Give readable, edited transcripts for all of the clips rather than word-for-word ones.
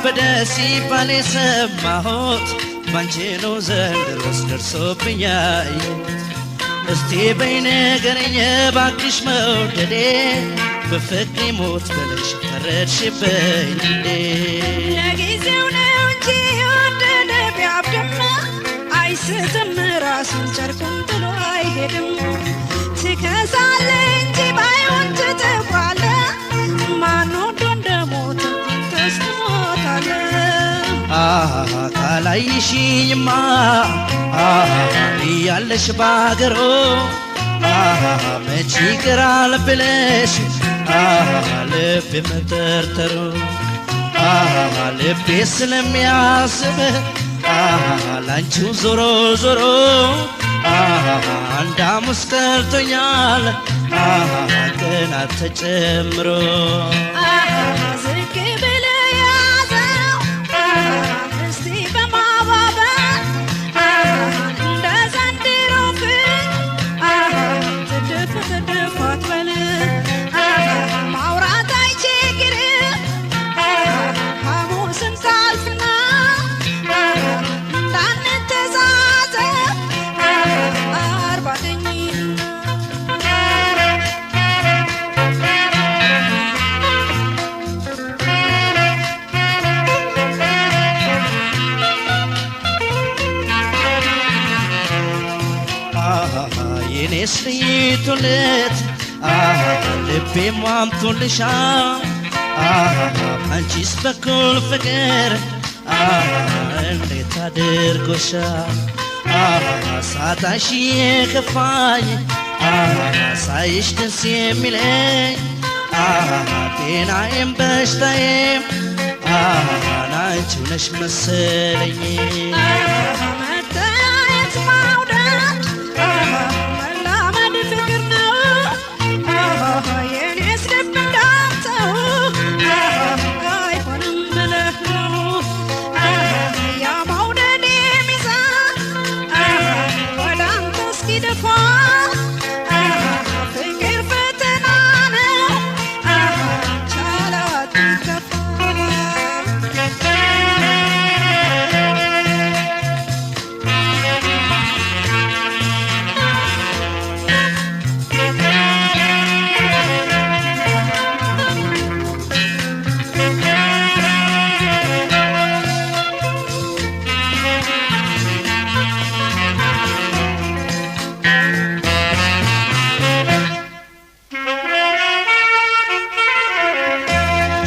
በደሲ ባሌ ሰማሁት ባንቺ ነው ዘንድሮስ ደርሶብኛል እስቲ በይነገረኝ ባክሽ መውደዴ በፍቅሬ ሞት ብለሽ ፈረድሽብኝ እንዴ ለጊዜው ነው እንጂ ወደደ ቢያብድማ አይስትም ራሱን ጨርቁን ጥሎ አይሄድም ትከሳለህ እንጂ ባይሆን ትጠፋለህ ማን ወዶ እንደሞተ ካላይሽኝማ ያለሽ ባገሮ መች ይቀራል ብለሽ ልቤ መጠርጠሩ ልቤ ስለሚያስብ ላንቺው ዞሮ ዞሮ አንድ ሐሙስ ቀርቶኛል ቀናት ተጨምሮ ዝቅ ብለህ ያዘው እስቲ በማባበል እንደ ዘንድሮ ትድፍ ትድፍ አትበል ማውራት አይቸግርም ሐሙስን ሳልፍና እንዳንተዛዘብ አርባ ቀኝ የኔስ ልይቱለት ልቤ ሟምቶልሻል አንቺስ በኩል ፍቅር እንዴት አድርጎሻል ሳጣሽ የከፋኝ ሳይሽ ደስ የሚለኝ ጤናዬም በሽታዬም አንቺው ነሽ መሰለኝ መታየት ማውደድ መላመድ ፍቅር ነው የኔስ ልብ እንዳንተው አይሆንም ብለህ ነው ያ መውደድ ሚዛን ወደ አንተ እስኪደፋ ፍቅር ፈተና ነው ቻላት ከፋ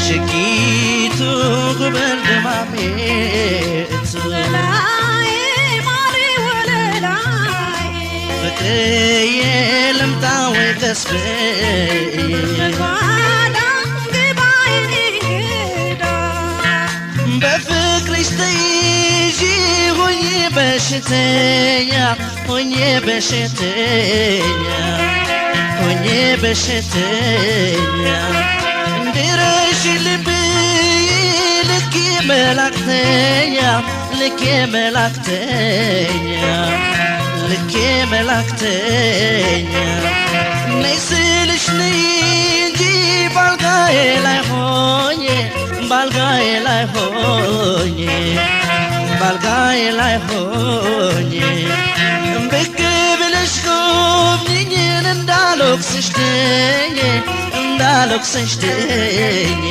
ሽቂቱ ጉብል ደማሜት ወለላይ ማሪ ወለላይ ፍቅርዬ ልምጣ ወይ ቀስበይ ጓዳ ግባይ እንግዳ በፍቅርሽ ተይዤ ሆኜ በሽተኛ ሆኜ በሽተኛ ሆኜ በሽተኛ ድረሽልኝ ልኬ መላክተኛ ልኬ መላክተኛ ልኬ መላክተኛ ነይ ስልሽ ነይ እንጂ ባልጋዬ ላይ ሆኜ ባልጋዬ ላይ ሆኜ ባልጋዬ ላይ ሆኜ ብቅ ብለሽ ጎብኝኝን እንዳልወቅስሽ ድኜ እንዳልወቅስሽ ድኜ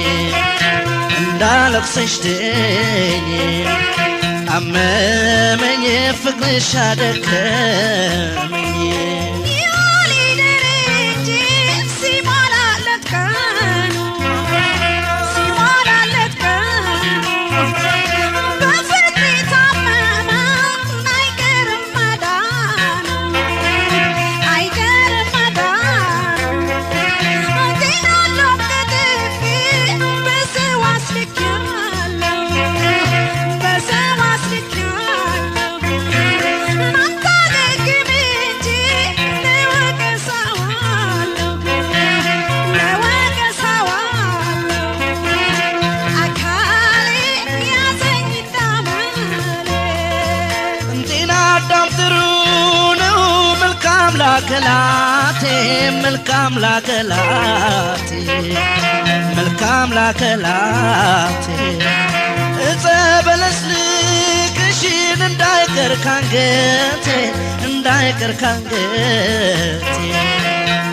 እንዳልወቅስሽ ድኜ አመመኝ ፍቅርሽ አደከመኝ ያሊደር እንጂ ሲሞላለት ቀኑ ሲሞላለት ቀኑ በፍቅር የታመመ አይቀርም መዳኑ አይቀርም መዳኑ ጤናለው ከጥፊ በሰው አስልኬያለሁ በሰው አስልኬያለሁ መልካም ላከላቴ መልካም ላከላቴ መልካም ላከላቴ እፀ በለስ ልቅሽን እንዳይቀር ካንገቴ እንዳይቀር ካንገቴ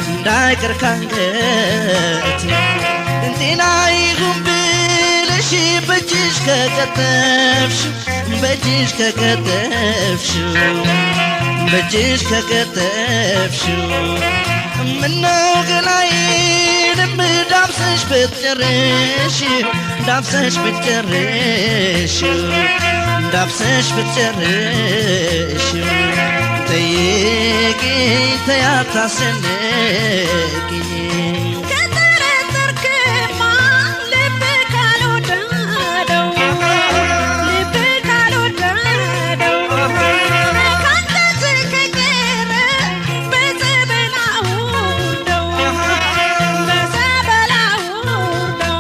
እንዳይቀር ካንገቴ ጤና ይሁን ብለሽ በእጅሽ ከቀጠፍሽው በእጅሽ ከቀጠፍሽው በእጅሽ ከቀጠፍሽው ምነው ገላዬንም ዳብሰሽ ብትጨርሺው ዳብሰሽ ብትጨርሺው ዳብሰሽ ብትጨርሺው ጠይቂኝ ተይ አታስጨንቂኝ ከጠረጠርክማ ልብ ካልወደደው ልብ ካልወደደው ካንተ ከቀረ በጸበል አውርደው በጸበል አውርደው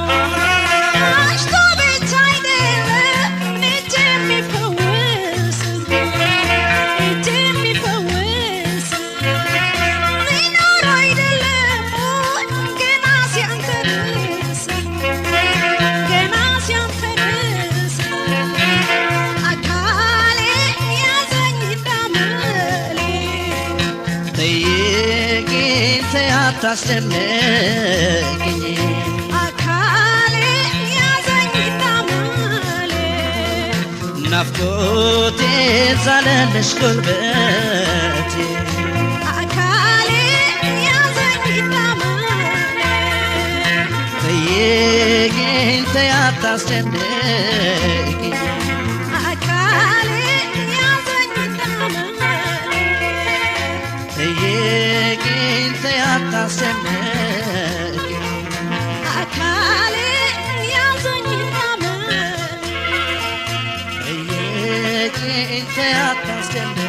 አሽቶ ብቻ አይደለም እጅ የሚፈውስ እጅ የሚፈውስ ሊኖር አይደለም ገና ሲያንተርስ ገና ሲያንተርስ አካሌ ያዘኝ እንዳመሌ ጠይቂኝ ተይ አታስጨንቂኝ አካሌ ያዘኝ እንዳመሌ ናፍቆቴ ዛለልሽ ጉልበቴ አካሌ ያዘኝ እንዳመሌ ጠይቂኝ ተይ አታስጨንቂኝ አካሌ ያዘኝ እንዳመሌ ጠይቂኝ ተይ አታስጨንቂኝ አካሌ ያዘኝ እንዳመሌ ጠይቂኝ ተይ አታስጨንቂኝ